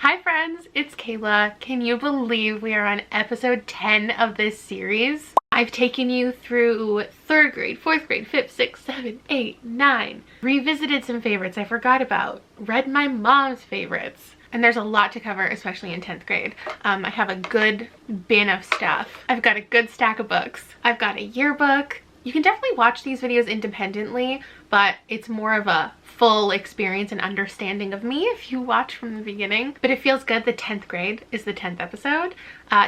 Hi friends, it's Kayla. Can you believe we are on episode 10 of this series? I've taken you through 3rd grade, 4th grade, 5th, 6th, 7th, 8th, 9, revisited some favorites I forgot about, read my mom's favorites, and there's a lot to cover, especially in 10th grade. I have a good bin of stuff. I've got a good stack of books. I've got a yearbook. You can definitely watch these videos independently, but it's more of a full experience and understanding of me if you watch from the beginning. But it feels good. The 10th grade is the 10th episode.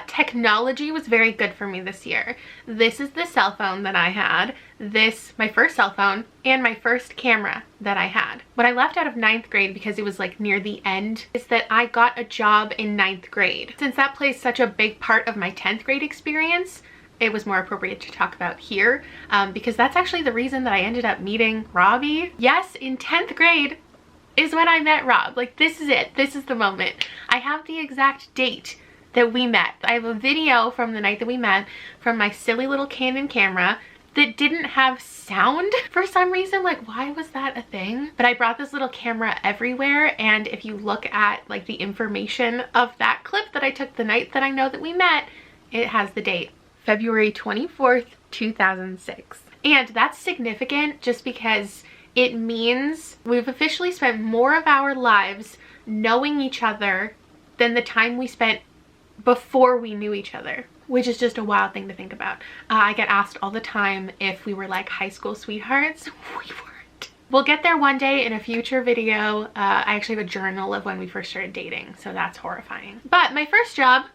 Technology was very good for me this year. This is the cell phone that I had. This, my first cell phone, and my first camera that I had. What I left out of 9th grade because it was like near the end is that I got a job in 9th grade. Since that plays such a big part of my 10th grade experience, it was more appropriate to talk about here because that's actually the reason that I ended up meeting Robbie. Yes, in 10th grade is when I met Rob. Like, this is it. This is the moment. I have the exact date that we met. I have a video from the night that we met from my silly little Canon camera that didn't have sound for some reason. Like, why was that a thing? But I brought this little camera everywhere, and if you look at like the information of that clip that I took the night that I know that we met, it has the date. February 24th, 2006. And that's significant just because it means we've officially spent more of our lives knowing each other than the time we spent before we knew each other, which is just a wild thing to think about. I get asked all the time if we were like high school sweethearts. We weren't. We'll get there one day in a future video. I actually have a journal of when we first started dating, so that's horrifying. But my first job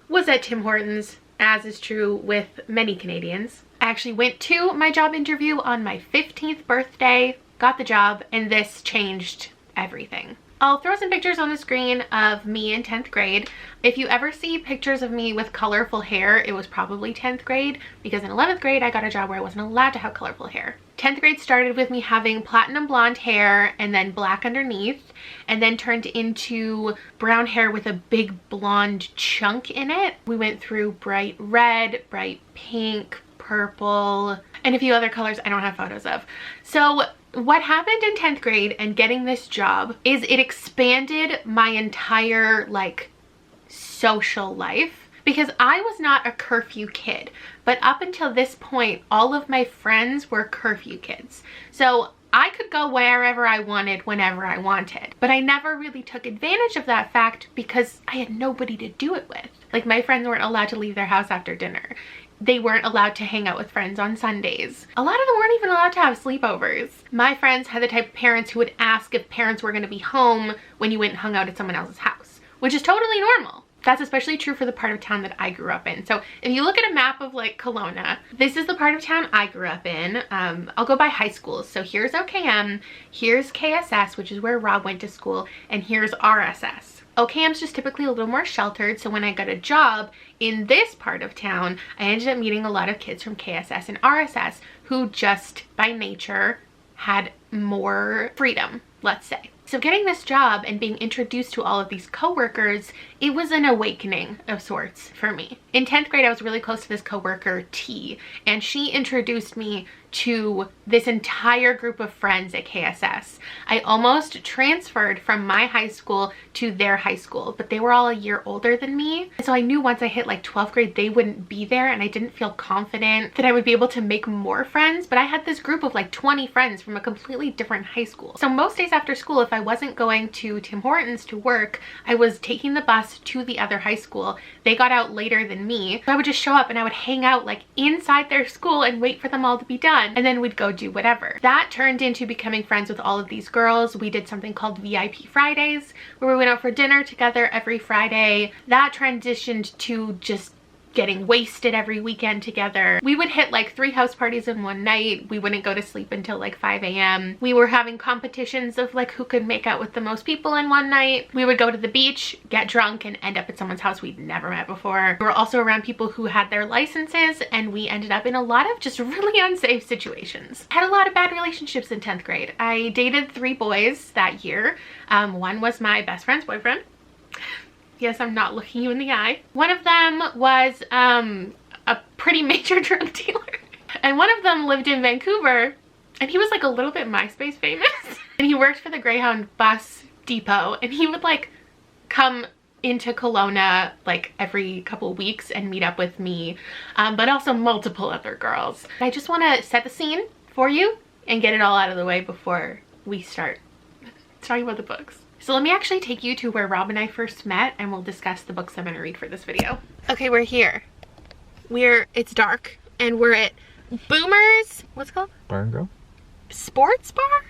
was at Tim Hortons, as is true with many Canadians. I actually went to my job interview on my 15th birthday, got the job, and this changed everything. I'll throw some pictures on the screen of me in 10th grade. If you ever see pictures of me with colorful hair, it was probably 10th grade, because in 11th grade I got a job where I wasn't allowed to have colorful hair. 10th grade started with me having platinum blonde hair and then black underneath, and then turned into brown hair with a big blonde chunk in it. We went through bright red, bright pink, purple, and a few other colors I don't have photos of. So what happened in 10th grade and getting this job is it expanded my entire like social life, because I was not a curfew kid, but up until this point all of my friends were curfew kids. So I could go wherever I wanted, whenever I wanted. But I never really took advantage of that fact because I had nobody to do it with. Like, my friends weren't allowed to leave their house after dinner. They weren't allowed to hang out with friends on Sundays. A lot of them weren't even allowed to have sleepovers. My friends had the type of parents who would ask if parents were going to be home when you went and hung out at someone else's house, which is totally normal. That's especially true for the part of town that I grew up in. So if you look at a map of like Kelowna, this is the part of town I grew up in. I'll go by high schools. So here's OKM, here's KSS, which is where Rob went to school, and here's RSS. OKM's just typically a little more sheltered, so when I got a job in this part of town, I ended up meeting a lot of kids from KSS and RSS who just by nature had more freedom, let's say. So getting this job and being introduced to all of these coworkers, it was an awakening of sorts for me. In 10th grade, I was really close to this coworker, T, and she introduced me to this entire group of friends at KSS. I almost transferred from my high school to their high school, but they were all a year older than me. And so I knew once I hit like 12th grade, they wouldn't be there, and I didn't feel confident that I would be able to make more friends, but I had this group of like 20 friends from a completely different high school. So most days after school, if I wasn't going to Tim Hortons to work, I was taking the bus to the other high school. They got out later than me, so I would just show up and I would hang out like inside their school and wait for them all to be done, and then we'd go do whatever. That turned into becoming friends with all of these girls. We did something called VIP Fridays, where we went out for dinner together every Friday. That transitioned to just getting wasted every weekend together. We would hit like 3 house parties in one night. We wouldn't go to sleep until like 5 a.m. We were having competitions of like who could make out with the most people in one night. We would go to the beach, get drunk, and end up at someone's house we'd never met before. We were also around people who had their licenses, and we ended up in a lot of just really unsafe situations. I had a lot of bad relationships in 10th grade. I dated 3 boys that year. One was my best friend's boyfriend. Yes, I'm not looking you in the eye. One of them was a pretty major drug dealer. And one of them lived in Vancouver, and he was like a little bit MySpace famous. And he worked for the Greyhound bus depot, and he would like come into Kelowna like every couple weeks and meet up with me, but also multiple other girls. I just want to set the scene for you and get it all out of the way before we start talking about the books. So let me actually take you to where Rob and I first met, and we'll discuss the books I'm going to read for this video. Okay, we're here. It's dark and we're at Boomer's, what's it called? Bar and Grill? Sports Bar?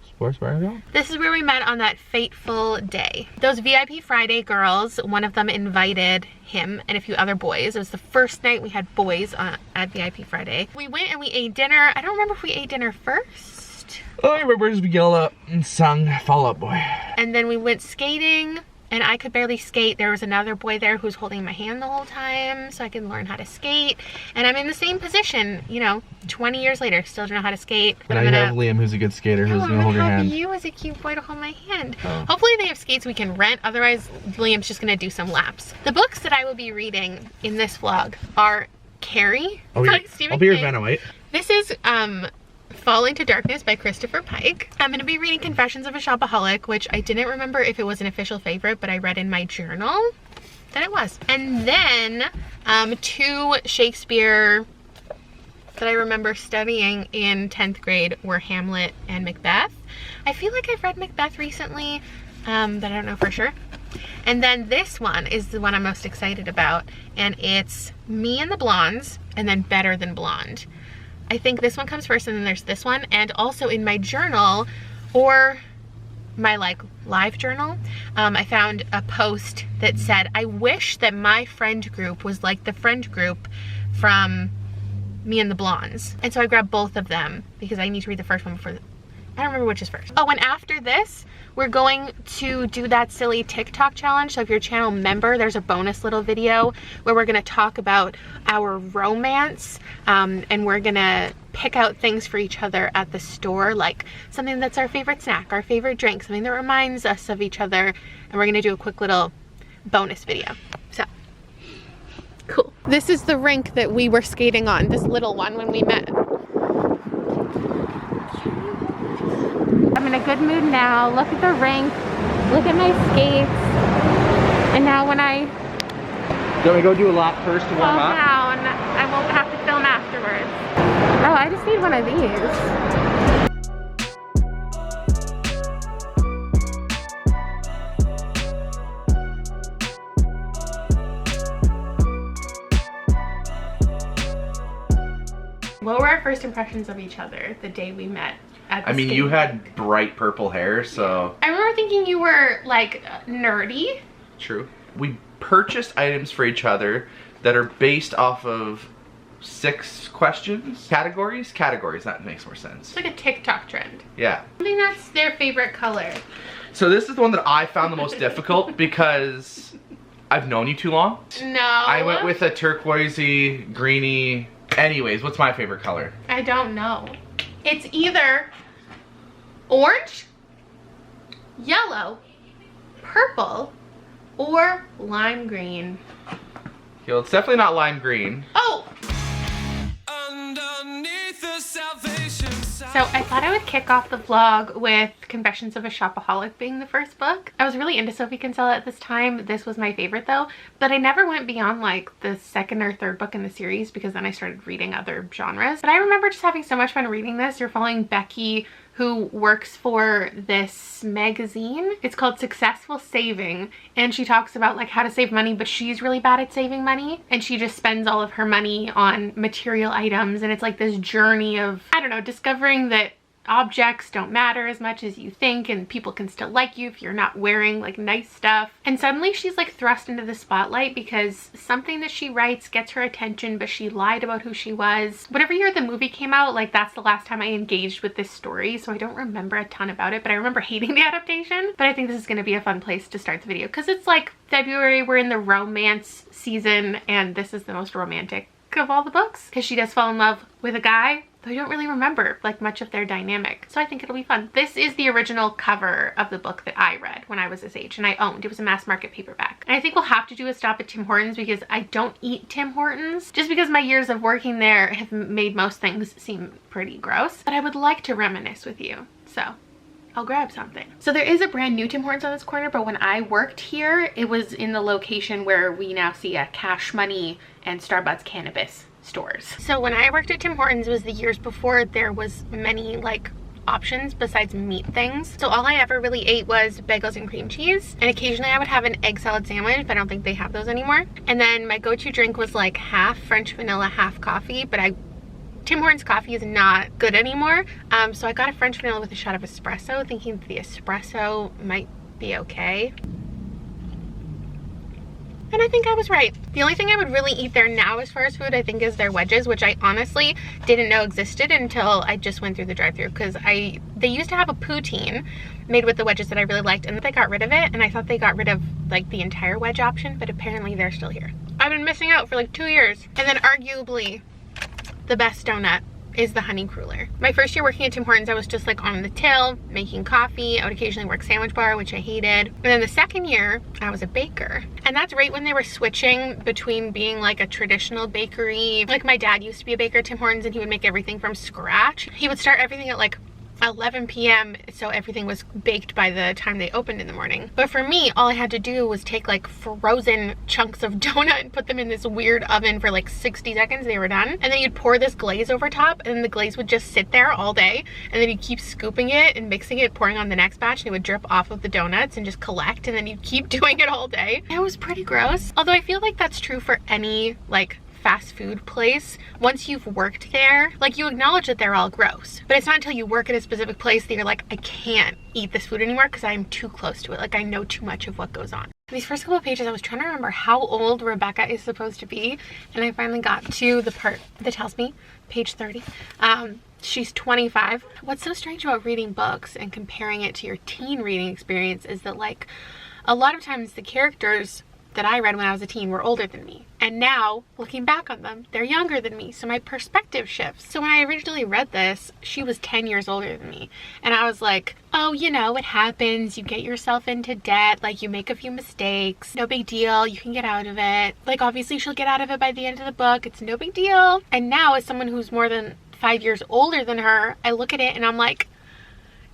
Sports Bar and Grill? This is where we met on that fateful day. Those VIP Friday girls, one of them invited him and a few other boys. It was the first night we had boys at VIP Friday. We went and we ate dinner. I don't remember if we ate dinner first. Oh, I remember we yelled up and sung Fall Out Boy. And then we went skating, and I could barely skate. There was another boy there who was holding my hand the whole time so I could learn how to skate. And I'm in the same position, you know, 20 years later, still don't know how to skate. But and I have Liam, who's a good skater, who's gonna hold your hand. You as a cute boy to hold my hand. Oh. Hopefully they have skates we can rent, otherwise Liam's just gonna do some laps. The books that I will be reading in this vlog are Carrie by Stephen I'll be your King. Vanna White. This is Fall into Darkness by Christopher Pike. I'm going to be reading Confessions of a Shopaholic, which I didn't remember if it was an official favorite, but I read in my journal that it was. And then 2 Shakespeare that I remember studying in 10th grade were Hamlet and Macbeth. I feel like I've read Macbeth recently, but I don't know for sure. And then this one is the one I'm most excited about, and it's Me and the Blondes, and then Better Than Blonde. I think this one comes first, and then there's this one. And also in my journal, or my like live journal, I found a post that said, I wish that my friend group was like the friend group from Me and the Blondes. And so I grabbed both of them because I need to read the first one before I don't remember which is first. Oh, and after this, we're going to do that silly TikTok challenge. So if you're a channel member, there's a bonus little video where we're gonna talk about our romance, and we're gonna pick out things for each other at the store, like something that's our favorite snack, our favorite drink, something that reminds us of each other, and we're gonna do a quick little bonus video. So, cool. This is the rink that we were skating on, this little one when we met. I'm in a good mood now. Look at the rink, look at my skates, and now when I Do you want me to go do a lap first to warm fall up? down, I won't have to film afterwards. Oh, I just need one of these. What were our first impressions of each other the day we met? I mean, you had bright purple hair, so... I remember thinking you were, like, nerdy. True. We purchased items for each other that are based off of 6 questions. Categories? Categories, that makes more sense. It's like a TikTok trend. Yeah. I think that's their favorite color. So this is the one that I found the most difficult because I've known you too long. No. I went with a turquoisey, greeny... Anyways, what's my favorite color? I don't know. It's either orange, yellow, purple, or lime green. Okay, well, it's definitely not lime green. Oh! So I thought I would kick off the vlog with Confessions of a Shopaholic being the first book. I was really into Sophie Kinsella at this time. This was my favorite though, but I never went beyond like the 2nd or 3rd book in the series because then I started reading other genres. But I remember just having so much fun reading this. You're following Becky, who works for this magazine. It's called Successful Saving, and she talks about like how to save money, but she's really bad at saving money, and she just spends all of her money on material items, and it's like this journey of, I don't know, discovering that objects don't matter as much as you think, and people can still like you if you're not wearing like nice stuff. And suddenly she's like thrust into the spotlight because something that she writes gets her attention, but she lied about who she was. Whatever year the movie came out, like that's the last time I engaged with this story, so I don't remember a ton about it, but I remember hating the adaptation. But I think this is going to be a fun place to start the video because it's like February, we're in the romance season, and this is the most romantic of all the books because she does fall in love with a guy, though I don't really remember like much of their dynamic, so I think it'll be fun. This is the original cover of the book that I read when I was this age and I owned. It was a mass market paperback, and I think we'll have to do a stop at Tim Hortons because I don't eat Tim Hortons just because my years of working there have made most things seem pretty gross, but I would like to reminisce with you, so I'll grab something. So there is a brand new Tim Hortons on this corner, but when I worked here, it was in the location where we now see a Cash Money and Starbucks Cannabis stores. So when I worked at Tim Hortons, it was the years before there was many like options besides meat things. So all I ever really ate was bagels and cream cheese, and occasionally I would have an egg salad sandwich, but I don't think they have those anymore. And then my go-to drink was like half French vanilla, half coffee, but Tim Hortons coffee is not good anymore. So I got a French vanilla with a shot of espresso, thinking the espresso might be okay. And I think I was right. The only thing I would really eat there now as far as food, I think, is their wedges, which I honestly didn't know existed until I just went through the drive-thru, because they used to have a poutine made with the wedges that I really liked, and they got rid of it, and I thought they got rid of like the entire wedge option, but apparently they're still here. I've been missing out for like 2 years. And then arguably the best donut is the honey cruller. My first year working at Tim Hortons, I was just like on the till making coffee. I would occasionally work sandwich bar, which I hated. And then the second year I was a baker, and that's right when they were switching between being like a traditional bakery. Like my dad used to be a baker at Tim Hortons, and he would make everything from scratch. He would start everything at like 11 p.m. so everything was baked by the time they opened in the morning. But for me, all I had to do was take like frozen chunks of donut and put them in this weird oven for like 60 seconds. They were done. And then you'd pour this glaze over top, and then the glaze would just sit there all day, and then you'd keep scooping it and mixing it, pouring on the next batch, and it would drip off of the donuts and just collect, and then you'd keep doing it all day. It was pretty gross. Although I feel like that's true for any like fast food place. Once you've worked there, like, you acknowledge that they're all gross, but it's not until you work at a specific place that you're like, I can't eat this food anymore because I'm too close to it. Like, I know too much of what goes on. These first couple of pages, I was trying to remember how old Rebecca is supposed to be, and I finally got to the part that tells me, page 30. She's 25. What's so strange about reading books and comparing it to your teen reading experience is that, like, a lot of times the characters that I read when I was a teen were older than me. And now, looking back on them, they're younger than me. So my perspective shifts. So when I originally read this, she was 10 years older than me. And I was like, oh, you know, it happens. You get yourself into debt. Like, you make a few mistakes. No big deal. You can get out of it. Like, obviously she'll get out of it by the end of the book. It's no big deal. And now, as someone who's more than 5 years older than her, I look at it and I'm like,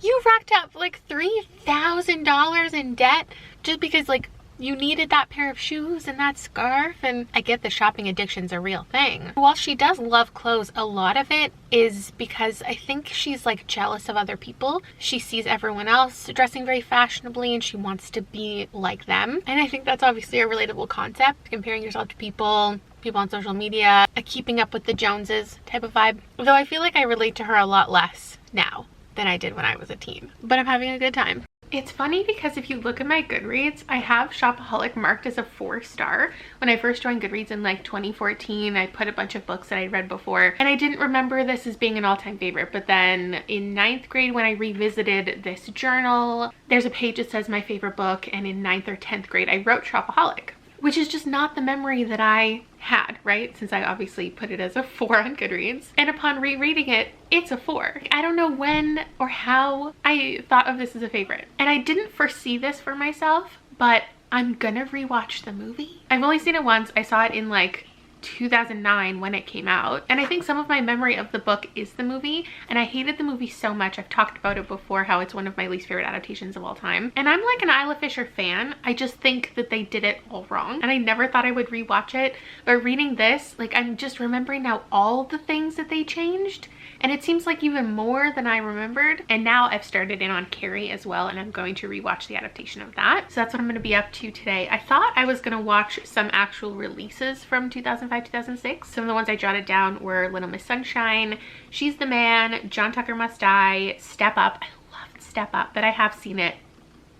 you racked up like $3,000 in debt just because, like, you needed that pair of shoes and that scarf. And I get the shopping addiction's a real thing. While she does love clothes, a lot of it is because I think she's like jealous of other people. She sees everyone else dressing very fashionably and she wants to be like them. And I think that's obviously a relatable concept, comparing yourself to people on social media, a keeping up with the Joneses type of vibe. Though I feel like I relate to her a lot less now than I did when I was a teen. But I'm having a good time. It's funny because if you look at my Goodreads, I have Shopaholic marked as a 4-star. When I first joined Goodreads in like 2014, I put a bunch of books that I'd read before, and I didn't remember this as being an all-time favorite. But then in 9th grade, when I revisited this journal, there's a page that says my favorite book, and in 9th or 10th grade, I wrote Shopaholic, which is just not the memory that I had, right? Since I obviously put it as a 4 on Goodreads. And upon rereading it, it's a 4. I don't know when or how I thought of this as a favorite. And I didn't foresee this for myself, but I'm gonna rewatch the movie. I've only seen it once. I saw it in like 2009 when it came out, and I think some of my memory of the book is the movie, and I hated the movie so much. I've talked about it before, how it's one of my least favorite adaptations of all time, and I'm like an Isla Fisher fan. I just think that they did it all wrong, and I never thought I would rewatch it. But reading this, like, I'm just remembering now all the things that they changed, and it seems like even more than I remembered. And now I've started in on Carrie as well, and I'm going to rewatch the adaptation of that. So that's what I'm going to be up to today. I thought I was going to watch some actual releases from 2005, 2006. Some of the ones I jotted down were Little Miss Sunshine, She's the Man, John Tucker Must Die, Step Up. I loved Step Up, but I have seen it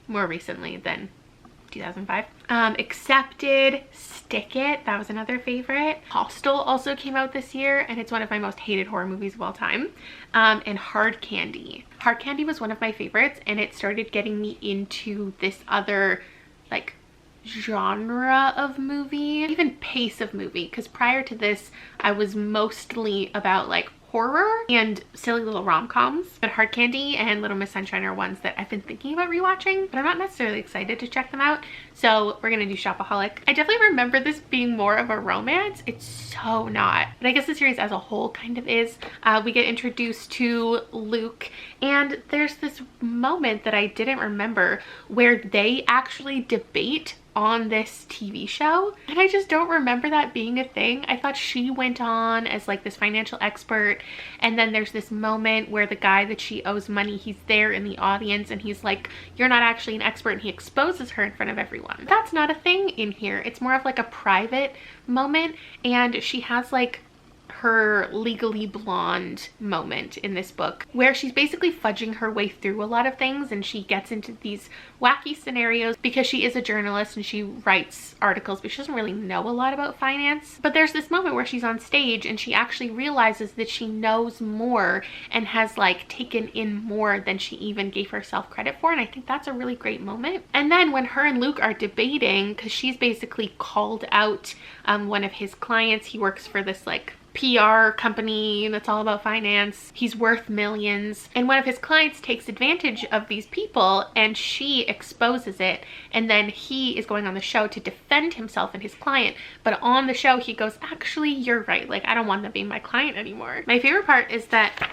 more recently than 2005. Accepted, Stick It, that was another favorite. Hostel also came out this year, and it's one of my most hated horror movies of all time. And Hard Candy. Hard Candy was one of my favorites, and it started getting me into this other, like, genre of movie, even pace of movie, because prior to this I was mostly about like horror and silly little rom-coms. But Hard Candy and Little Miss Sunshine are ones that I've been thinking about rewatching, but I'm not necessarily excited to check them out. So we're gonna do Shopaholic. I definitely remember this being more of a romance. It's so not. But I guess the series as a whole kind of is. We get introduced to Luke, and there's this moment that I didn't remember where they actually debate on this TV show, and I just don't remember that being a thing. I thought she went on as like this financial expert, and then there's this moment where the guy that she owes money, he's there in the audience and he's like, you're not actually an expert, and he exposes her in front of everyone. That's not a thing in here. It's more of like a private moment, and she has like her Legally Blonde moment in this book where she's basically fudging her way through a lot of things, and she gets into these wacky scenarios because she is a journalist and she writes articles, but she doesn't really know a lot about finance. But there's this moment where she's on stage and she actually realizes that she knows more and has like taken in more than she even gave herself credit for, and I think that's a really great moment. And then when her and Luke are debating, because she's basically called out one of his clients, he works for this like PR company that's all about finance. He's worth millions, and one of his clients takes advantage of these people and she exposes it, and then he is going on the show to defend himself and his client, but on the show he goes, actually you're right, like I don't want them being my client anymore. My favorite part is that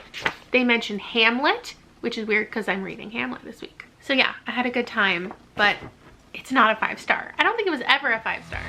they mention Hamlet, which is weird because I'm reading Hamlet this week. So yeah, I had a good time, but it's not a 5-star. I don't think it was ever a 5-star.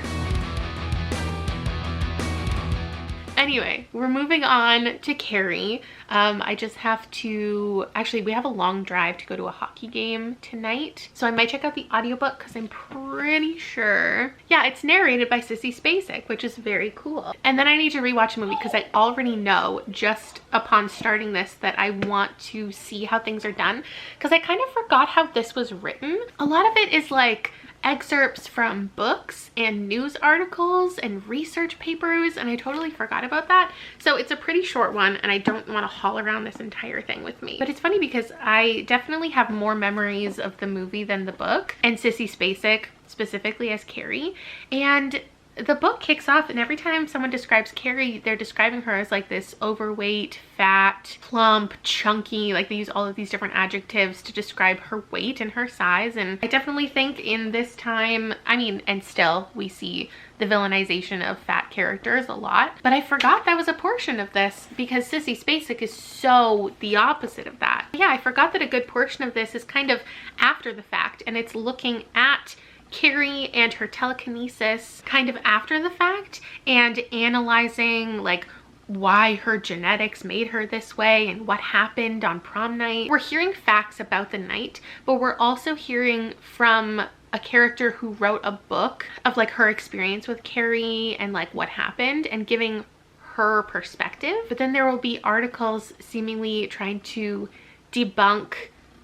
Anyway, we're moving on to Carrie. I just have to, actually we have a long drive to go to a hockey game tonight, so I might check out the audiobook because I'm pretty sure, yeah, it's narrated by Sissy Spacek, which is very cool. And then I need to rewatch a movie because I already know just upon starting this that I want to see how things are done, because I kind of forgot how this was written. A lot of it is like excerpts from books and news articles and research papers, and I totally forgot about that. So it's a pretty short one and I don't want to haul around this entire thing with me. But it's funny because I definitely have more memories of the movie than the book, and Sissy Spacek specifically as Carrie. And the book kicks off, and every time someone describes Carrie, they're describing her as like this overweight, fat, plump, chunky, like they use all of these different adjectives to describe her weight and her size. And I definitely think in this time, I mean, and still we see the villainization of fat characters a lot, but I forgot that was a portion of this because Sissy Spacek is so the opposite of that. Yeah, I forgot that a good portion of this is kind of after the fact, and it's looking at Carrie and her telekinesis kind of after the fact and analyzing like why her genetics made her this way and what happened on prom night. We're hearing facts about the night, but we're also hearing from a character who wrote a book of like her experience with Carrie and like what happened and giving her perspective. But then there will be articles seemingly trying to debunk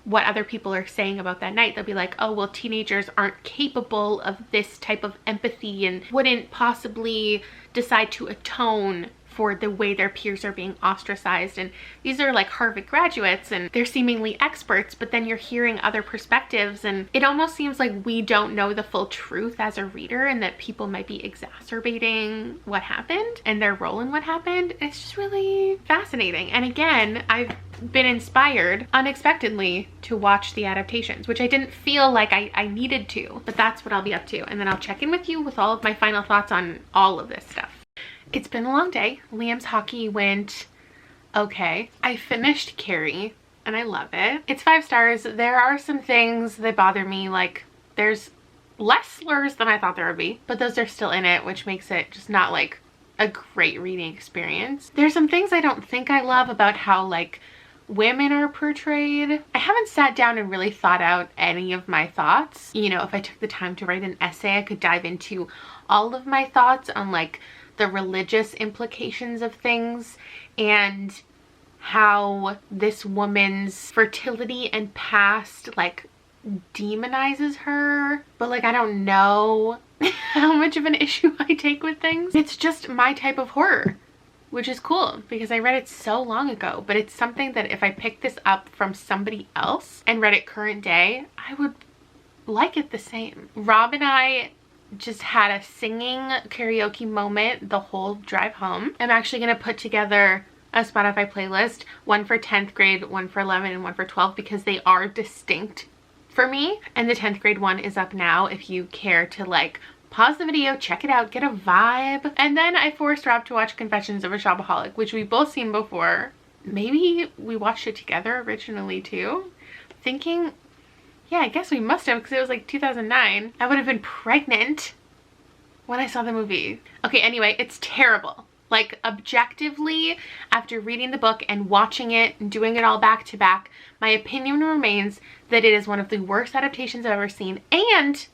what other people are saying about that night. They'll be like, oh well, teenagers aren't capable of this type of empathy and wouldn't possibly decide to atone for the way their peers are being ostracized. And these are like Harvard graduates and they're seemingly experts, but then you're hearing other perspectives and it almost seems like we don't know the full truth as a reader, and that people might be exacerbating what happened and their role in what happened. It's just really fascinating. And again, I've been inspired unexpectedly to watch the adaptations, which I didn't feel like I needed to, but that's what I'll be up to. And then I'll check in with you with all of my final thoughts on all of this stuff. It's been a long day. Liam's hockey went okay. I finished Carrie and I love it. It's 5 stars. There are some things that bother me, like there's less slurs than I thought there would be, but those are still in it, which makes it just not like a great reading experience. There's some things I don't think I love about how like women are portrayed. I haven't sat down and really thought out any of my thoughts. You know, if I took the time to write an essay, I could dive into all of my thoughts on like the religious implications of things and how this woman's fertility and past like demonizes her. But like, I don't know how much of an issue I take with things. It's just my type of horror, which is cool because I read it so long ago, but it's something that if I picked this up from somebody else and read it current day, I would like it the same. Rob and I just had a singing karaoke moment the whole drive home. I'm actually gonna put together a Spotify playlist, one for 10th grade, one for 11, and one for 12, because they are distinct for me. And the 10th grade one is up now if you care to like pause the video, check it out, get a vibe. And then I forced Rob to watch Confessions of a Shopaholic, which we've both seen before. Maybe we watched it together originally too. Thinking, yeah, I guess we must have, because it was like 2009. I would have been pregnant when I saw the movie. Okay, anyway, it's terrible. Like, objectively, after reading the book and watching it and doing it all back to back, my opinion remains that it is one of the worst adaptations I've ever seen, and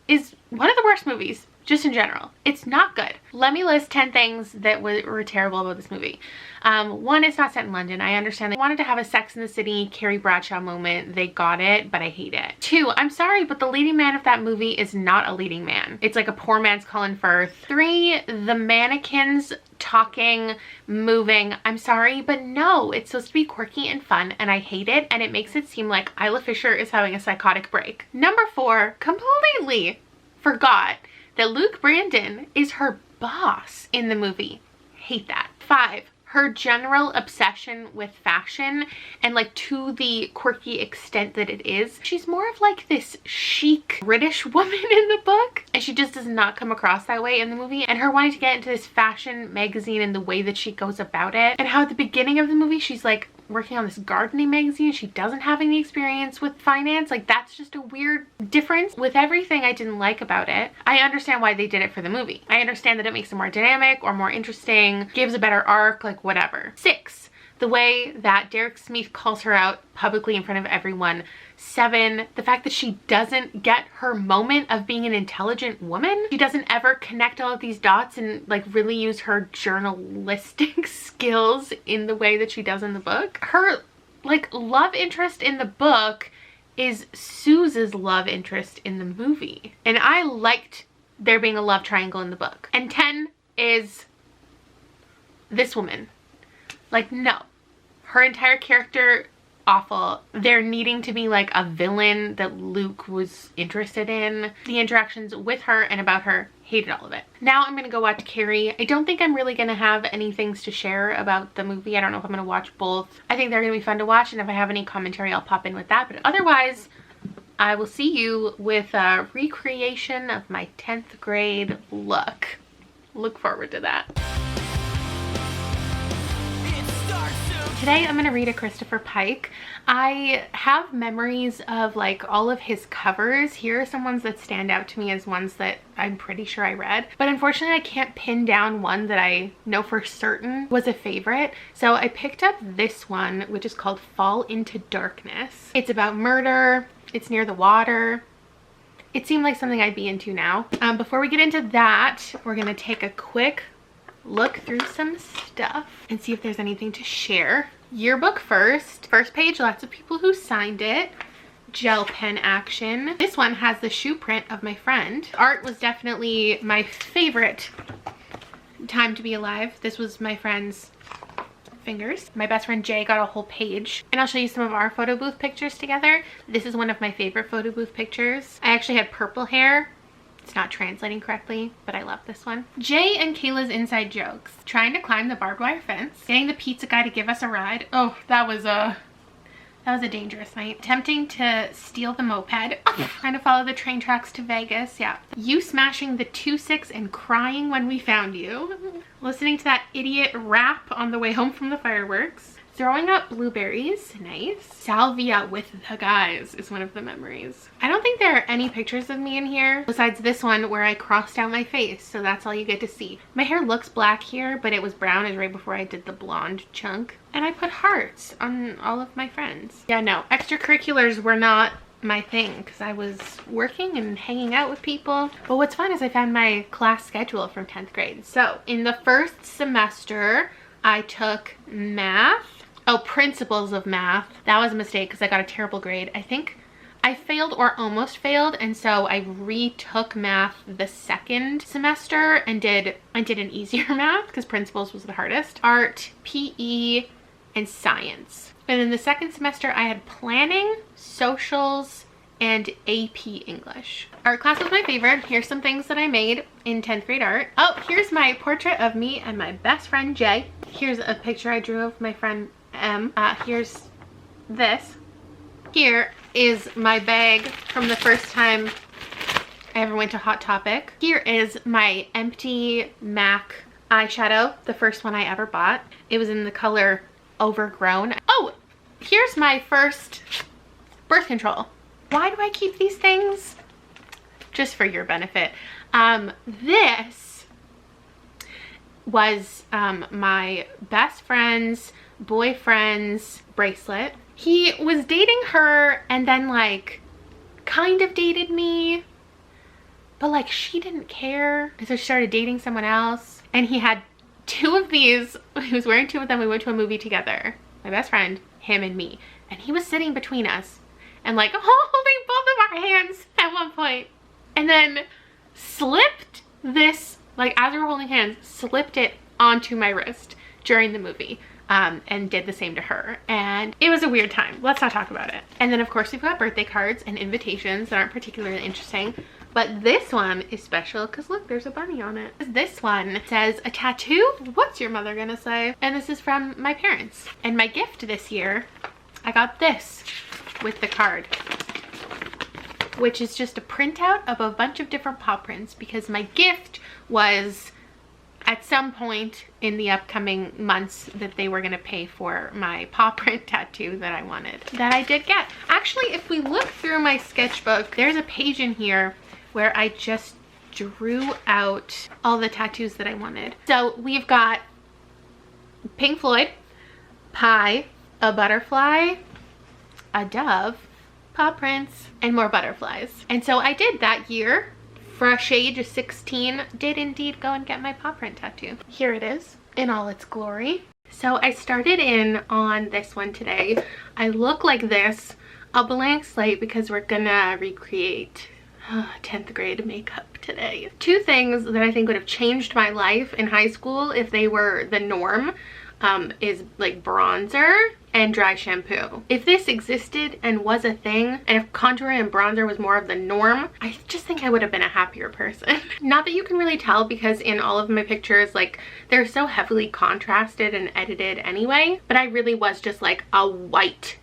is one of the worst movies, just in general. It's not good. Let me list 10 things that were terrible about this movie. One, it's not set in London. I understand they wanted to have a Sex in the City, Carrie Bradshaw moment. They got it, but I hate it. 2, I'm sorry, but the leading man of that movie is not a leading man. It's like a poor man's Colin Firth. 3, the mannequins talking, moving. I'm sorry, but no, it's supposed to be quirky and fun, and I hate it, and it makes it seem like Isla Fisher is having a psychotic break. Number 4, completely forgot that Luke Brandon is her boss in the movie. Hate that. 5, her general obsession with fashion, and like to the quirky extent that it is. She's more of like this chic British woman in the book, and she just does not come across that way in the movie. And her wanting to get into this fashion magazine and the way that she goes about it, and how at the beginning of the movie she's like working on this gardening magazine. She doesn't have any experience with finance. Like, that's just a weird difference. With everything I didn't like about it, I understand why they did it for the movie. I understand that it makes it more dynamic or more interesting, gives a better arc, like whatever. 6, the way that Derek Smith calls her out publicly in front of everyone. 7, the fact that she doesn't get her moment of being an intelligent woman. She doesn't ever connect all of these dots and like really use her journalistic skills in the way that she does in the book. Her like love interest in the book is Suze's love interest in the movie, and I liked there being a love triangle in the book. And 10 is this woman. Like, no, her entire character, awful. There needing to be like a villain that Luke was interested in. The interactions with her and about her, hated all of it. Now I'm gonna go watch Carrie. I don't think I'm really gonna have any things to share about the movie. I don't know if I'm gonna watch both. I think they're gonna be fun to watch, and if I have any commentary I'll pop in with that, but otherwise I will see you with a recreation of my 10th grade look. Look forward to that. Today I'm going to read a Christopher Pike. I have memories of like all of his covers. Here are some ones that stand out to me as ones that I'm pretty sure I read, but unfortunately I can't pin down one that I know for certain was a favorite. So I picked up this one, which is called Fall into Darkness. It's about murder. It's near the water. It seemed like something I'd be into now. Before we get into that, we're going to take a quick look through some stuff and see if there's anything to share. Yearbook first. First page, lots of people who signed it. Gel pen action. This one has the shoe print of my friend. Art was definitely my favorite time to be alive. This was my friend's fingers. My best friend Jay got a whole page, and I'll show you some of our photo booth pictures together. This is one of my favorite photo booth pictures. I actually had purple hair. It's not translating correctly, but I love this one. Jay and Kayla's inside jokes. Trying to climb the barbed wire fence. Getting the pizza guy to give us a ride. Oh, that was a dangerous night. Attempting to steal the moped. Trying to follow the train tracks to Vegas. Yeah. You smashing the 2-6 and crying when we found you. Listening to that idiot rap on the way home from the fireworks. Throwing up blueberries, nice. Salvia with the guys is one of the memories. I don't think there are any pictures of me in here besides this one where I crossed out my face, so that's all you get to see. My hair looks black here, but it was brown as right before I did the blonde chunk. And I put hearts on all of my friends. Yeah, no, extracurriculars were not my thing because I was working and hanging out with people. But what's fun is I found my class schedule from 10th grade. So in the first semester, I took math. Oh, principles of math. That was a mistake because I got a terrible grade. I think I failed or almost failed, and so I retook math the second semester and did an easier math because principles was the hardest. Art, PE, and science. And in the second semester I had planning, socials, and AP English. Art class was my favorite. Here's some things that I made in 10th grade art. Oh, here's my portrait of me and my best friend Jay. Here's a picture I drew of my friend M. Here's this. Here is my bag from the first time I ever went to Hot Topic. Here is my empty MAC eyeshadow, the first one I ever bought. It was in the color Overgrown. Oh, here's my first birth control. Why do I keep these things? Just for your benefit. This was my best friend's boyfriend's bracelet. He was dating her and then like kind of dated me, but like she didn't care, so she started dating someone else. And he had 2 of these. He was wearing 2 of them. We went to a movie together, my best friend, him and me, and he was sitting between us and like holding both of our hands at one point, and then slipped this, like as we were holding hands, slipped it onto my wrist during the movie. And did the same to her, and it was a weird time. Let's not talk about it. And then of course we've got birthday cards and invitations that aren't particularly interesting, but this one is special because look, there's a bunny on it. This one says, a tattoo? What's your mother gonna say? And this is from my parents. And my gift this year, I got this with the card, which is just a printout of a bunch of different paw prints, because my gift was at some point in the upcoming months that they were gonna pay for my paw print tattoo that I wanted, that I did get. Actually, if we look through my sketchbook, there's a page in here where I just drew out all the tattoos that I wanted. So we've got Pink Floyd, pie, a butterfly, a dove, paw prints, and more butterflies. And so I did that year. Fresh age of 16, did indeed go and get my paw print tattoo. Here it is in all its glory. So I started in on this one today. I look like this, a blank slate, because we're gonna recreate 10th grade makeup today. 2 things that I think would have changed my life in high school if they were the norm is like bronzer and dry shampoo. If this existed and was a thing, and if contour and bronzer was more of the norm, I just think I would have been a happier person. Not that you can really tell, because in all of my pictures, like, they're so heavily contrasted and edited anyway, but I really was just like a white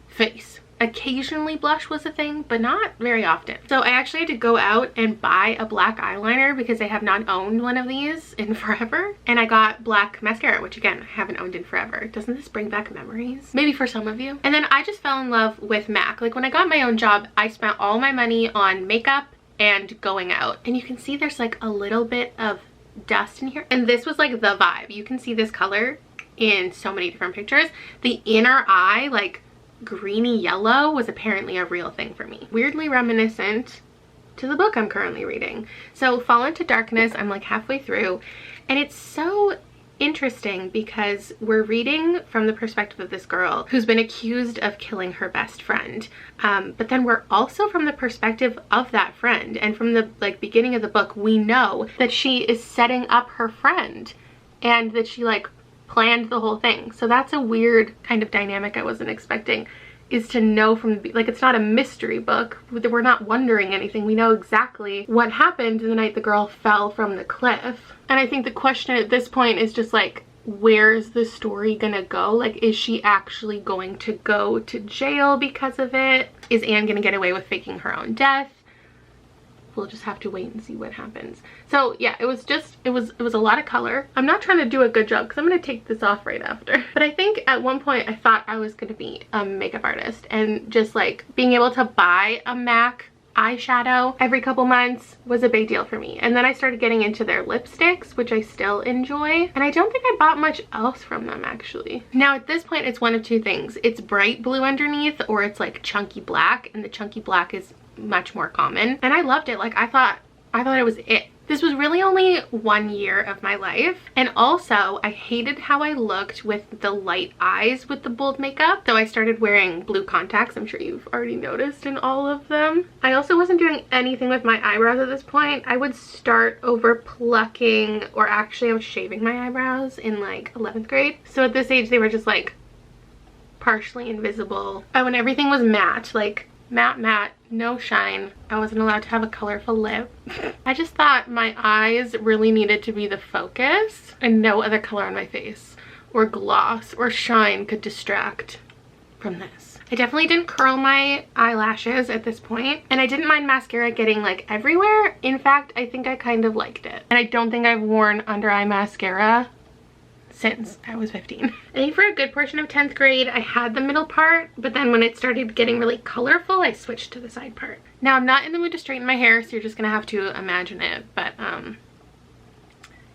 face. Occasionally blush was a thing, but not very often. So I actually had to go out and buy a black eyeliner because I have not owned one of these in forever. And I got black mascara, which again, I haven't owned in forever. Doesn't this bring back memories? Maybe for some of you. And then I just fell in love with MAC. Like when I got my own job, I spent all my money on makeup and going out. And you can see there's like a little bit of dust in here. And this was like the vibe. You can see this color in so many different pictures. The inner eye, like greeny yellow, was apparently a real thing for me. Weirdly reminiscent to the book I'm currently reading. So Fall into Darkness, I'm like halfway through, and it's so interesting because we're reading from the perspective of this girl who's been accused of killing her best friend, but then we're also from the perspective of that friend, and from the like beginning of the book we know that she is setting up her friend and that she like planned the whole thing. So that's a weird kind of dynamic I wasn't expecting, is to know from the, like, it's not a mystery book. We're not wondering anything. We know exactly what happened the night the girl fell from the cliff. And I think the question at this point is just like, where's the story gonna go? Like, is she actually going to go to jail because of it? Is Anne gonna get away with faking her own death? We'll just have to wait and see what happens. So yeah, it was a lot of color. I'm not trying to do a good job because I'm going to take this off right after. But I think at one point I thought I was going to be a makeup artist, and just like being able to buy a MAC eyeshadow every couple months was a big deal for me. And then I started getting into their lipsticks, which I still enjoy, and I don't think I bought much else from them actually. Now at this point it's one of 2 things. It's bright blue underneath, or it's like chunky black, and the chunky black is much more common, and I loved it. Like I thought it was it. This was really only 1 year of my life, and also I hated how I looked with the light eyes with the bold makeup, so I started wearing blue contacts. I'm sure you've already noticed in all of them. I also wasn't doing anything with my eyebrows at this point. I would start over plucking, or actually I was shaving my eyebrows in like 11th grade, so at this age they were just like partially invisible. Oh, and everything was matte, like matte, no shine. I wasn't allowed to have a colorful lip. I just thought my eyes really needed to be the focus and no other color on my face or gloss or shine could distract from this. I definitely didn't curl my eyelashes at this point, and I didn't mind mascara getting like everywhere. In fact, I think I kind of liked it. And I don't think I've worn under eye mascara since I was 15. I think for a good portion of 10th grade, I had the middle part, but then when it started getting really colorful, I switched to the side part. Now, I'm not in the mood to straighten my hair, so you're just gonna have to imagine it, but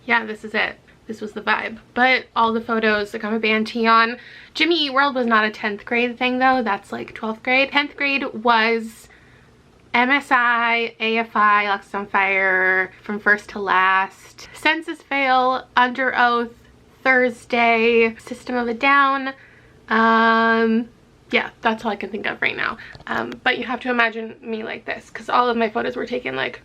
yeah, this is it. This was the vibe. But all the photos, I got my band tee on. Jimmy Eat World was not a 10th grade thing though, that's like 12th grade. 10th grade was MSI, AFI, Lux on Fire, From First to Last, Census Fail, Under Oath, Thursday, System of a Down. Yeah, that's all I can think of right now. But you have to imagine me like this, because all of my photos were taken like,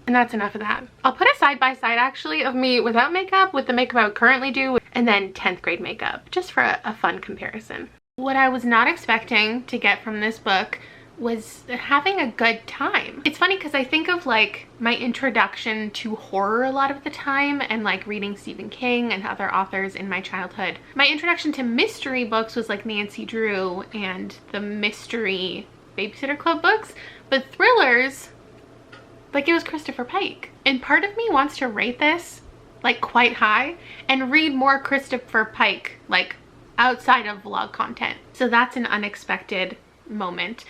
and that's enough of that. I'll put a side by side actually of me without makeup with the makeup I would currently do, and then 10th grade makeup, just for a fun comparison. What I was not expecting to get from this book was having a good time. It's funny because I think of like my introduction to horror a lot of the time, and like reading Stephen King and other authors in my childhood. My introduction to mystery books was like Nancy Drew and the mystery Babysitter Club books, but thrillers, like it was Christopher Pike. And part of me wants to rate this like quite high and read more Christopher Pike like outside of vlog content. So that's an unexpected moment.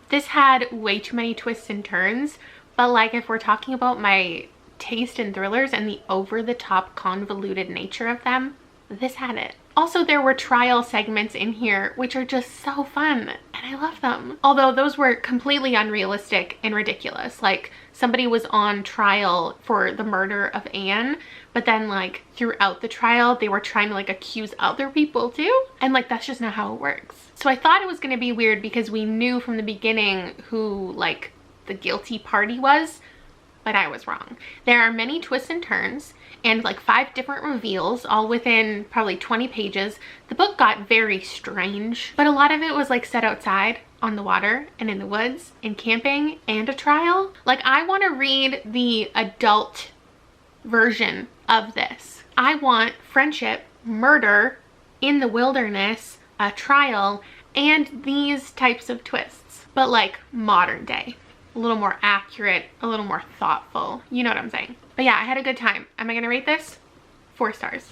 This had way too many twists and turns, but like if we're talking about my taste in thrillers and the over-the-top convoluted nature of them, this had it. Also, there were trial segments in here which are just so fun, and I love them. Although those were completely unrealistic and ridiculous. Like somebody was on trial for the murder of Anne, but then like throughout the trial they were trying to like accuse other people too, and like that's just not how it works. So I thought it was going to be weird because we knew from the beginning who like the guilty party was, but I was wrong. There are many twists and turns and like 5 different reveals all within probably 20 pages. The book got very strange, but a lot of it was like set outside on the water and in the woods and camping and a trial. Like I want to read the adult version of this. I want friendship, murder in the wilderness, a trial, and these types of twists, but like modern day. A little more accurate, a little more thoughtful. You know what I'm saying? But yeah, I had a good time. Am I gonna rate this? 4 stars.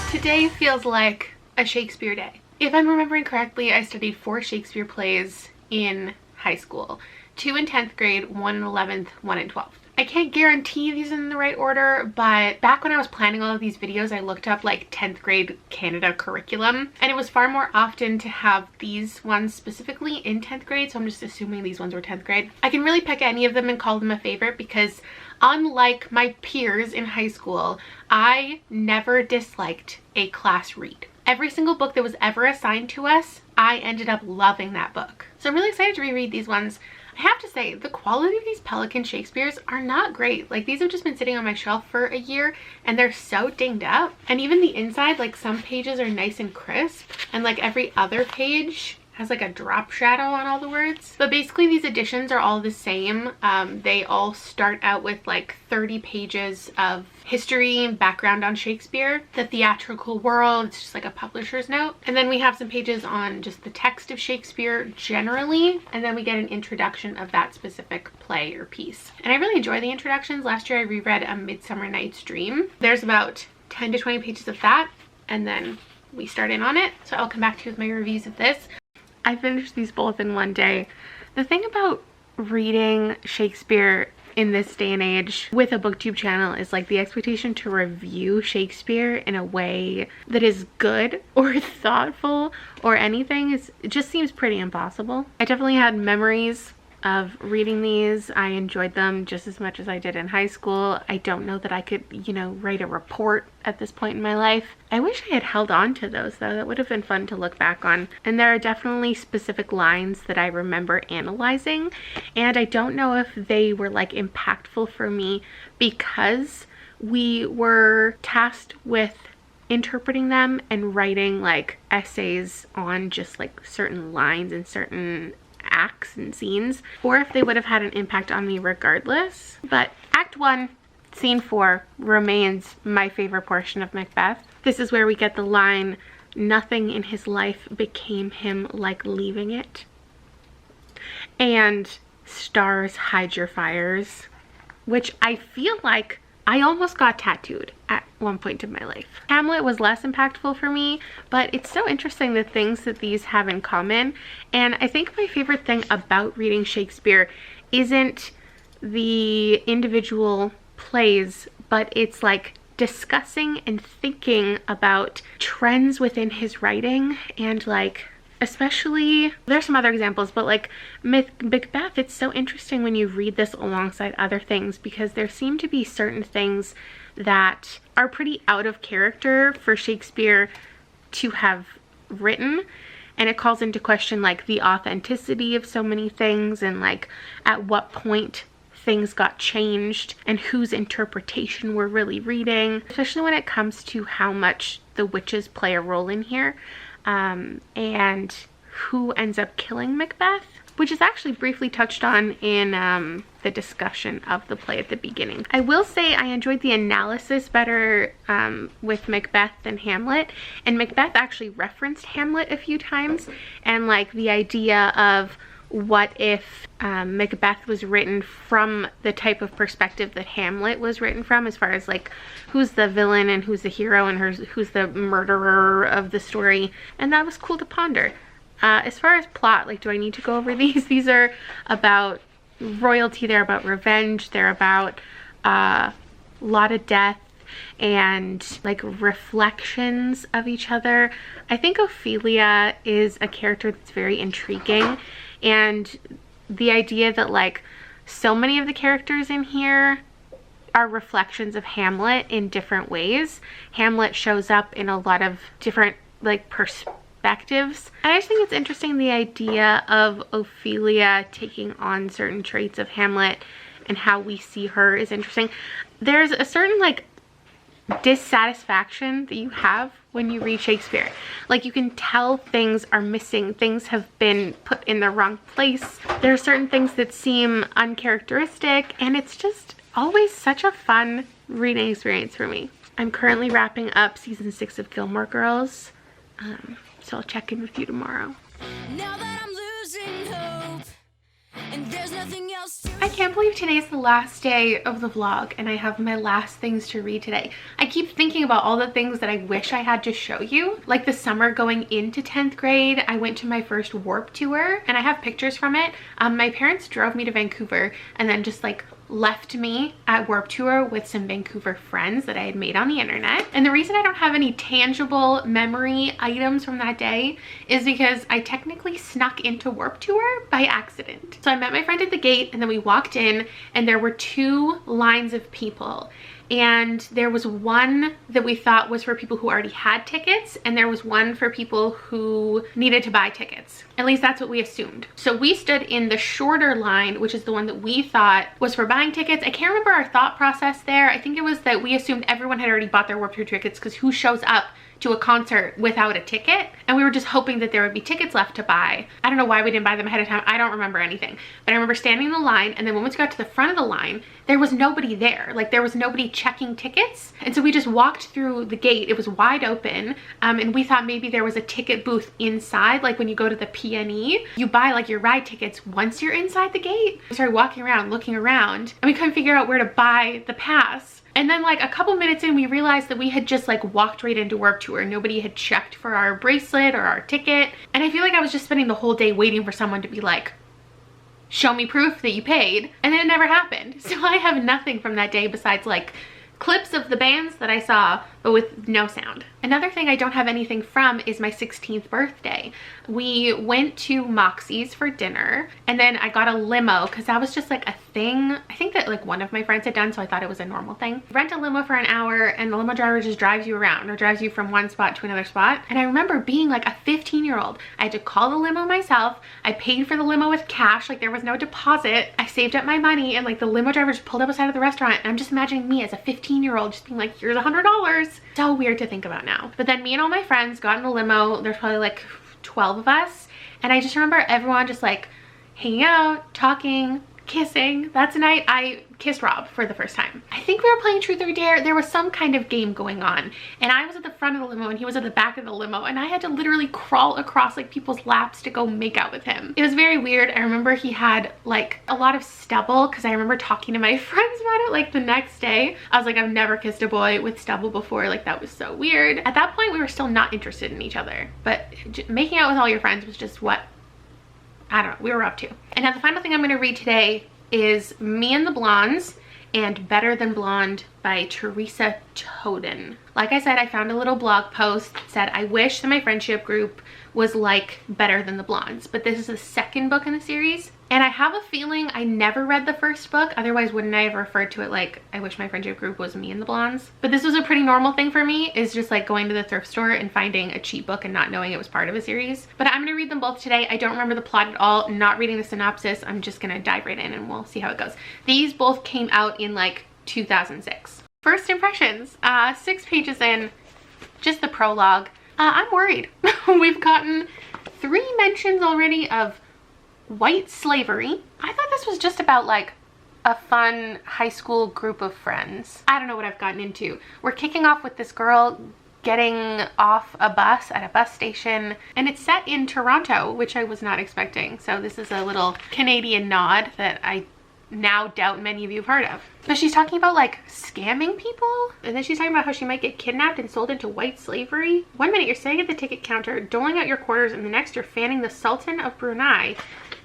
Today feels like a Shakespeare day. If I'm remembering correctly, I studied 4 Shakespeare plays in high school. 2 in 10th grade, 1 in 11th, 1 in 12th. I can't guarantee these in the right order, but back when I was planning all of these videos, I looked up like 10th grade Canada curriculum, and it was far more often to have these ones specifically in 10th grade, so I'm just assuming these ones were 10th grade. I can really pick any of them and call them a favorite because unlike my peers in high school, I never disliked a class read. Every single book that was ever assigned to us, I ended up loving that book. So I'm really excited to reread these ones. I have to say, the quality of these Pelican Shakespeares are not great. Like these have just been sitting on my shelf for a year and they're so dinged up. And even the inside, like some pages are nice and crisp, and like every other page has like a drop shadow on all the words. But basically these editions are all the same. They all start out with like 30 pages of history and background on Shakespeare, the theatrical world. It's just like a publisher's note. And then we have some pages on just the text of Shakespeare generally, and then we get an introduction of that specific play or piece. And I really enjoy the introductions. Last year I reread A Midsummer Night's Dream. There's about 10 to 20 pages of that, and then we start in on it. So I'll come back to you with my reviews of this. I finished these both in one day. The thing about reading Shakespeare in this day and age with a booktube channel is like the expectation to review Shakespeare in a way that is good or thoughtful or anything it just seems pretty impossible. I definitely had memories of reading these. I enjoyed them just as much as I did in high school. I don't know that I could, you know, write a report at this point in my life. I wish I had held on to those though. That would have been fun to look back on. And there are definitely specific lines that I remember analyzing, and I don't know if they were like impactful for me because we were tasked with interpreting them and writing like essays on just like certain lines and certain acts and scenes, or if they would have had an impact on me regardless. But Act 1 Scene 4 remains my favorite portion of Macbeth. This is where we get the line, "Nothing in his life became him like leaving it." And "Stars, hide your fires," which I feel like I almost got tattooed at one point in my life. Hamlet was less impactful for me, but it's so interesting the things that these have in common. And I think my favorite thing about reading Shakespeare isn't the individual plays, but it's like discussing and thinking about trends within his writing, and like, especially, there's some other examples, but like Macbeth, it's so interesting when you read this alongside other things, because there seem to be certain things that are pretty out of character for Shakespeare to have written, and it calls into question like the authenticity of so many things, and like at what point things got changed and whose interpretation we're really reading, especially when it comes to how much the witches play a role in here, and who ends up killing Macbeth, which is actually briefly touched on in the discussion of the play at the beginning. I will say I enjoyed the analysis better with Macbeth than Hamlet, and Macbeth actually referenced Hamlet a few times, and like the idea of what if Macbeth was written from the type of perspective that Hamlet was written from, as far as like who's the villain and who's the hero and who's the murderer of the story, and that was cool to ponder. As far as plot, like, do I need to go over these? These are about royalty, they're about revenge, they're about a lot of death and like reflections of each other. I think Ophelia is a character that's very intriguing, and the idea that like so many of the characters in here are reflections of Hamlet in different ways. Hamlet shows up in a lot of different like perspectives. I just think it's interesting, the idea of Ophelia taking on certain traits of Hamlet and how we see her is interesting. There's a certain like dissatisfaction that you have when you read Shakespeare. Like, you can tell things are missing, things have been put in the wrong place. There are certain things that seem uncharacteristic, and it's just always such a fun reading experience for me. I'm currently wrapping up season 6 of Gilmore Girls, so I'll check in with you tomorrow. Now that I'm losing hope, and there's nothing else to... I can't believe today's the last day of the vlog and I have my last things to read today. I keep thinking about all the things that I wish I had to show you. Like the summer going into 10th grade, I went to my first Warp Tour, and I have pictures from it. My parents drove me to Vancouver and then just like left me at Warp Tour with some Vancouver friends that I had made on the internet. And the reason I don't have any tangible memory items from that day is because I technically snuck into Warp Tour by accident. So I met my friend at the gate, and then we walked in, and there were 2 lines of people. And there was one that we thought was for people who already had tickets, and there was one for people who needed to buy tickets. At least that's what we assumed. So we stood in the shorter line, which is the one that we thought was for buying tickets. I can't remember our thought process there. I think it was that we assumed everyone had already bought their Warped Tour tickets, because who shows up to a concert without a ticket? And we were just hoping that there would be tickets left to buy. I don't know why we didn't buy them ahead of time. I don't remember anything. But I remember standing in the line, and then when we got to the front of the line, there was nobody there. Like, there was nobody checking tickets. And so we just walked through the gate. It was wide open. And we thought maybe there was a ticket booth inside. Like when you go to the PNE, you buy like your ride tickets once you're inside the gate. We started walking around, looking around, and we couldn't figure out where to buy the pass. And then like a couple minutes in, we realized that we had just like walked right into Warped Tour. Nobody had checked for our bracelet or our ticket. And I feel like I was just spending the whole day waiting for someone to be like, show me proof that you paid. And then it never happened. So I have nothing from that day besides like clips of the bands that I saw, but with no sound. Another thing I don't have anything from is my 16th birthday. We went to Moxie's for dinner, and then I got a limo because that was just like a thing. I think that like one of my friends had done, so I thought it was a normal thing. Rent a limo for an hour, and the limo driver just drives you around, or drives you from one spot to another spot. And I remember being like a 15-year-old. I had to call the limo myself. I paid for the limo with cash, like there was no deposit. I saved up my money, and like the limo driver just pulled up beside of the restaurant, and I'm just imagining me as a 15-year-old just being like, here's $100. So weird to think about now. But then me and all my friends got in a limo. There's probably like 12 of us, and I just remember everyone just like hanging out, talking, kissing. That's the night I kissed Rob for the first time. I think we were playing Truth or Dare. There was some kind of game going on, and I was at the front of the limo and he was at the back of the limo, and I had to literally crawl across like people's laps to go make out with him. It was very weird. I remember he had like a lot of stubble, because I remember talking to my friends about it like the next day. I was like, I've never kissed a boy with stubble before. Like, that was so weird. At that point we were still not interested in each other, but making out with all your friends was just what, I don't know, we were up to. And now the final thing I'm going to read today is Me and the Blondes and Better Than Blonde by Teresa Toden. Like I said, I found a little blog post that said, I wish that my friendship group was like Better Than the Blondes, but this is the second book in the series. And I have a feeling I never read the first book, otherwise wouldn't I have referred to it like, I wish my friendship group was Me and the Blondes. But this was a pretty normal thing for me, is just like going to the thrift store and finding a cheap book and not knowing it was part of a series. But I'm gonna read them both today. I don't remember the plot at all, not reading the synopsis. I'm just gonna dive right in and we'll see how it goes. These both came out in like 2006. First impressions, 6 pages in, just the prologue. I'm worried. We've gotten 3 mentions already of white slavery. I thought this was just about like a fun high school group of friends. I don't know what I've gotten into. We're kicking off with this girl getting off a bus at a bus station, and it's set in Toronto, which I was not expecting. So this is a little Canadian nod that I now doubt many of you have heard of. But she's talking about like scamming people, and then she's talking about how she might get kidnapped and sold into white slavery. One minute you're sitting at the ticket counter doling out your quarters, and the next you're fanning the Sultan of Brunei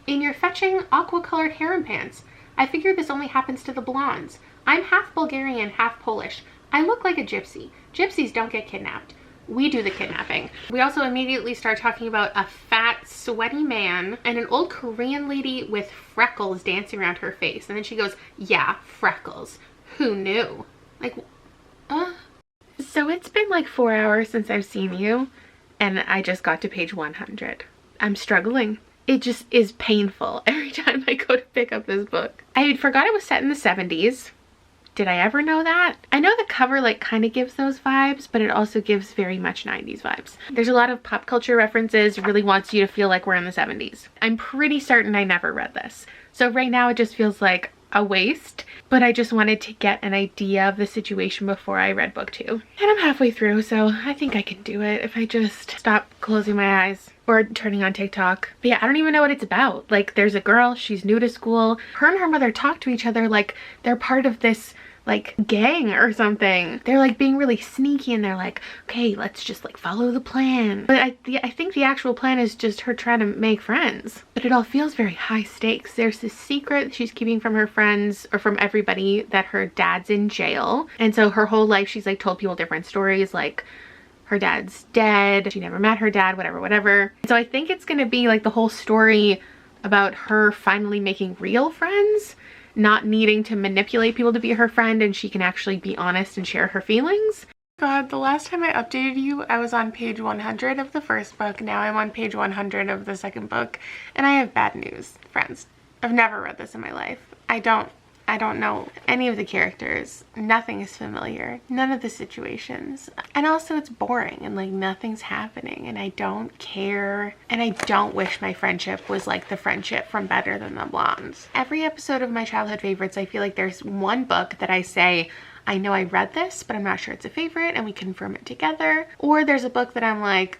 in your fetching aqua-colored harem pants. I figure this only happens to the blondes. I'm half Bulgarian, half Polish. I look like a gypsy. Gypsies don't get kidnapped. We do the kidnapping. We also immediately start talking about a fat, sweaty man and an old Korean lady with freckles dancing around her face. And then she goes, yeah, freckles. Who knew? Like, So it's been like 4 hours since I've seen you, and I just got to page 100. I'm struggling. It just is painful every time I go to pick up this book. I forgot it was set in the 70s. Did I ever know that? I know the cover like kind of gives those vibes, but it also gives very much 90s vibes. There's a lot of pop culture references, really wants you to feel like we're in the 70s. I'm pretty certain I never read this. So right now it just feels like a waste, but I just wanted to get an idea of the situation before I read book 2. And I'm halfway through, so I think I can do it if I just stop closing my eyes or turning on TikTok. But yeah, I don't even know what it's about. Like, there's a girl, she's new to school. Her and her mother talk to each other like they're part of this like gang or something. They're like being really sneaky, and they're like, okay, let's just like follow the plan. But I think the actual plan is just her trying to make friends. But it all feels very high stakes. There's this secret she's keeping from her friends or from everybody, that her dad's in jail. And so her whole life she's like told people different stories, like her dad's dead, she never met her dad, whatever. So I think it's gonna be like the whole story about her finally making real friends, not needing to manipulate people to be her friend, and she can actually be honest and share her feelings. God, the last time I updated you, I was on page 100 of the first book. Now I'm on page 100 of the second book, and I have bad news, friends. I've never read this in my life. I don't know any of the characters. Nothing is familiar. None of the situations. And also it's boring and like nothing's happening, and I don't care. And I don't wish my friendship was like the friendship from Better Than the Blondes. Every episode of my childhood favorites, I feel like there's one book that I say, I know I read this, but I'm not sure it's a favorite, and we confirm it together. Or there's a book that I'm like,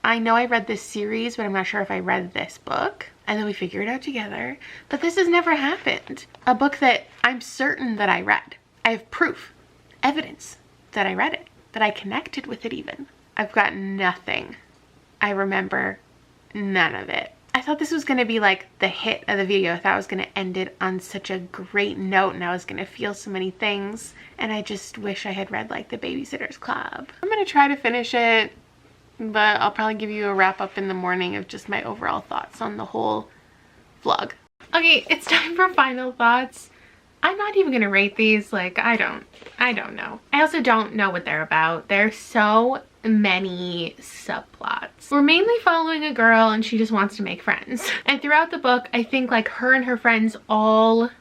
I know I read this series, but I'm not sure if I read this book. And then we figure it out together. But this has never happened. A book that I'm certain that I read. I have proof, evidence that I read it, that I connected with it even. I've got nothing. I remember none of it. I thought this was going to be like the hit of the video. I thought I was going to end it on such a great note, and I was going to feel so many things. And I just wish I had read like The Babysitter's Club. I'm going to try to finish it, but I'll probably give you a wrap up in the morning of just my overall thoughts on the whole vlog. Okay, it's time for final thoughts. I'm not even gonna rate these. Like, I don't know. I also don't know what they're about. There's so many subplots. We're mainly following a girl, and she just wants to make friends. And throughout the book, I think like her and her friends all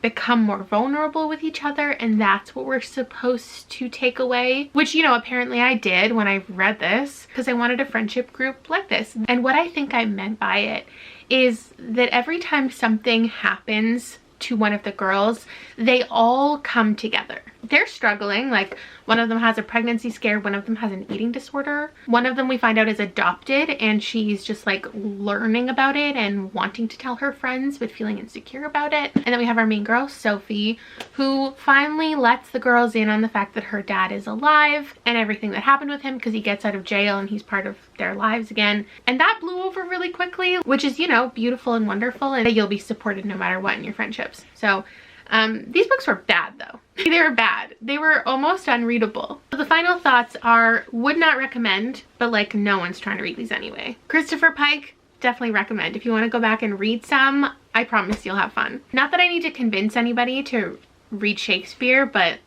become more vulnerable with each other, and that's what we're supposed to take away, which, you know, apparently I did when I read this, because I wanted a friendship group like this. And what I think I meant by it is that every time something happens to one of the girls, they all come together. They're struggling, like one of them has a pregnancy scare, one of them has an eating disorder, one of them we find out is adopted and she's just like learning about it and wanting to tell her friends but feeling insecure about it. And then we have our main girl, Sophie, who finally lets the girls in on the fact that her dad is alive and everything that happened with him, because he gets out of jail and he's part of their lives again. And that blew over really quickly, which is, you know, beautiful and wonderful, and that you'll be supported no matter what in your friendships. So these books were bad though. They were bad. They were almost unreadable. So the final thoughts are, would not recommend, but like no one's trying to read these anyway. Christopher Pike, definitely recommend. If you want to go back and read some, I promise you'll have fun. Not that I need to convince anybody to read Shakespeare, but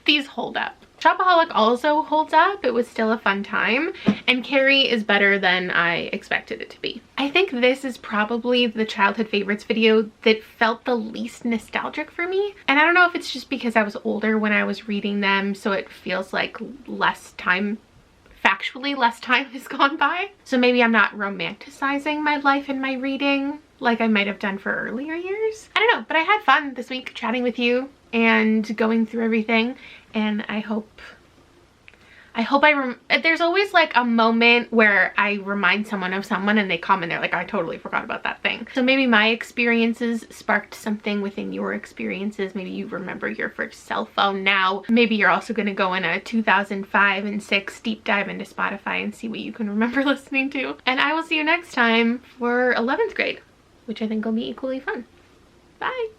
these hold up. Shopaholic also holds up. It was still a fun time, and Carrie is better than I expected it to be. I think this is probably the childhood favorites video that felt the least nostalgic for me, and I don't know if it's just because I was older when I was reading them, so it feels like less time, factually less time has gone by. So maybe I'm not romanticizing my life and my reading like I might have done for earlier years. I don't know, but I had fun this week chatting with you and going through everything, and I hope there's always like a moment where I remind someone of someone and they comment, they're like, I totally forgot about that thing. So maybe my experiences sparked something within your experiences. Maybe you remember your first cell phone now. Maybe you're also going to go in a 2005 and 6 deep dive into Spotify and see what you can remember listening to. And I will see you next time for 11th grade, which I think will be equally fun. Bye!